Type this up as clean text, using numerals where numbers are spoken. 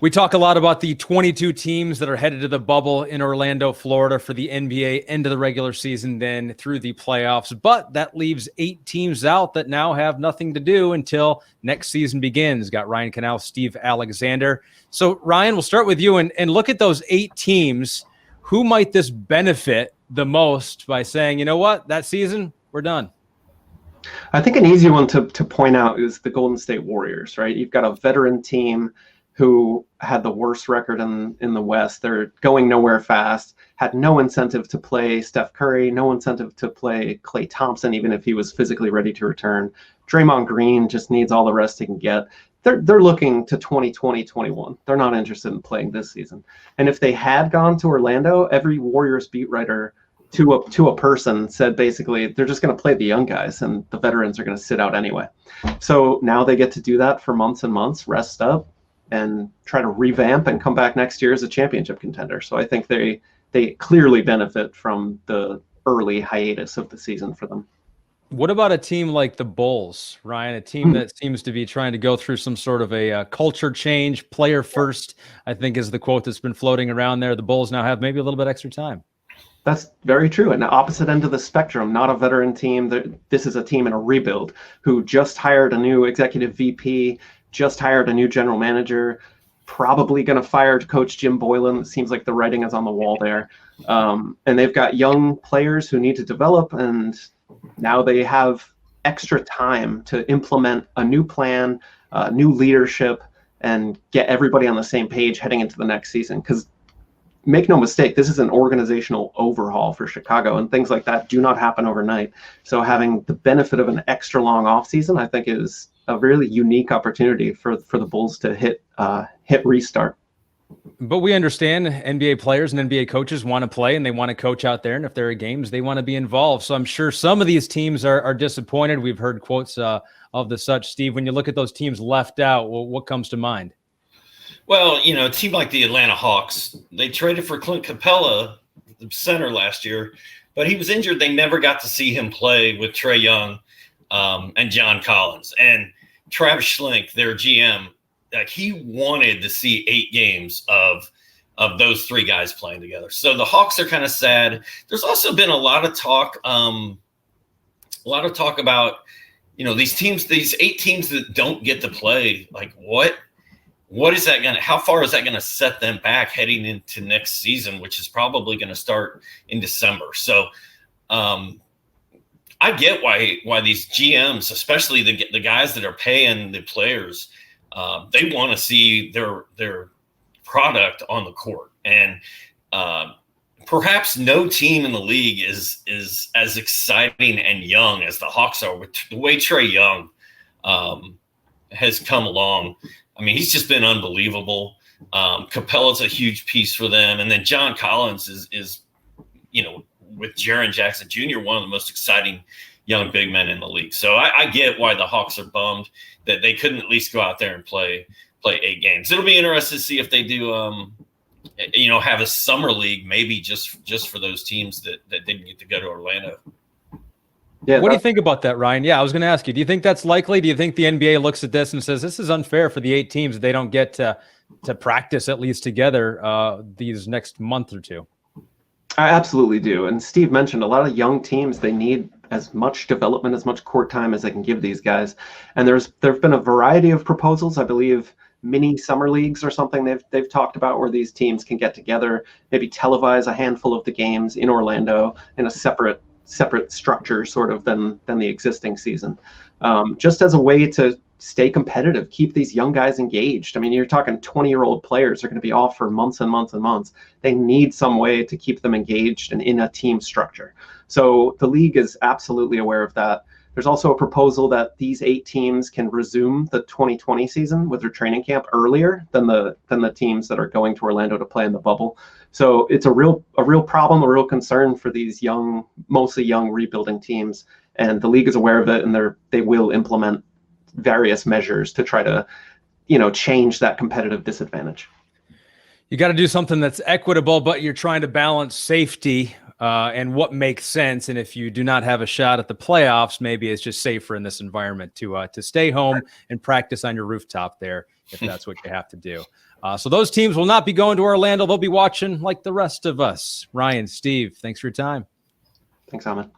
We talk a lot about the 22 teams that are headed to the bubble in Orlando, Florida for the NBA end of the regular season, then through the playoffs. But that leaves 8 teams out that now have nothing to do until next season begins. Got Ryan Knaus, Steve Alexander. So, Ryan, we'll start with you and look at those 8 teams. Who might this benefit the most by saying, you know what, that season, we're done? I think an easy one to point out is the Golden State Warriors, right? You've got a veteran team who had the worst record in the West. They're going nowhere fast, had no incentive to play Steph Curry, no incentive to play Klay Thompson, even if he was physically ready to return. Draymond Green just needs all the rest he can get. They're looking to 2020-21. They're not interested in playing this season. And if they had gone to Orlando, every Warriors beat writer to a person said basically they're just going to play the young guys and the veterans are going to sit out anyway. So now they get to do that for months and months, rest up, and try to revamp and come back next year as a championship contender. So I think they clearly benefit from the early hiatus of the season for them. What about a team like the Bulls, Ryan? A team that seems to be trying to go through some sort of a culture change, player first, I think is the quote that's been floating around there. The Bulls now have maybe a little bit extra time. That's very true. And the opposite end of the spectrum, not a veteran team. This is a team in a rebuild who just hired a new executive VP, just hired a new general manager, probably going to fire Coach Jim Boylan. It seems like the writing is on the wall there. And they've got young players who need to develop, and now they have extra time to implement a new plan, new leadership, and get everybody on the same page heading into the next season. Because make no mistake, this is an organizational overhaul for Chicago, and things like that do not happen overnight. So having the benefit of an extra long offseason, I think, is a really unique opportunity for the Bulls to hit restart. But we understand NBA players and NBA coaches want to play and they want to coach out there. And if there are games, they want to be involved. So I'm sure some of these teams are disappointed. We've heard quotes of the such. Steve, when you look at those teams left out, what comes to mind? Well, a team like the Atlanta Hawks, they traded for Clint Capella, the center, last year, but he was injured. They never got to see him play with Trae Young and John Collins. And Travis Schlenk, their GM, he wanted to see 8 games of those 3 guys playing together. So the Hawks are kind of sad. There's also been a lot of talk about, these teams, these 8 teams that don't get to play. Like, what is that how far is that going to set them back heading into next season, which is probably going to start in December? So I get why these GMs, especially the guys that are paying the players, they want to see their product on the court. And perhaps no team in the league is as exciting and young as the Hawks are, with the way Trae Young has come along. I mean, he's just been unbelievable. Capella's a huge piece for them. And then John Collins is with Jaren Jackson Jr., one of the most exciting young big men in the league. So I get why the Hawks are bummed that they couldn't at least go out there and play 8 games. It'll be interesting to see if they do, have a summer league, maybe just for those teams that didn't get to go to Orlando. Yeah, what do you think about that, Ryan? Yeah, I was going to ask you, do you think that's likely? Do you think the NBA looks at this and says, this is unfair for the 8 teams that they don't get to practice at least together these next month or 2? I absolutely do. And Steve mentioned a lot of young teams, they need as much development, as much court time as they can give these guys. And there have been a variety of proposals. I believe mini summer leagues or something they've talked about, where these teams can get together, maybe televise a handful of the games in Orlando in a separate structure sort of than the existing season, just as a way to stay competitive, keep these young guys engaged. I mean, you're talking 20-year-old players are going to be off for months and months and months. They need some way to keep them engaged and in a team structure. So the league is absolutely aware of that. There's also a proposal that these 8 teams can resume the 2020 season with their training camp earlier than the teams that are going to Orlando to play in the bubble. So it's a real problem, a real concern for these mostly young rebuilding teams. And the league is aware of it, and they will implement various measures to try to, change that competitive disadvantage. You got to do something that's equitable, but you're trying to balance safety and what makes sense. And if you do not have a shot at the playoffs, maybe it's just safer in this environment to stay home and practice on your rooftop there if that's what you have to do. So those teams will not be going to Orlando. They'll be watching like the rest of us. Ryan, Steve, thanks for your time. Thanks, Ahmed.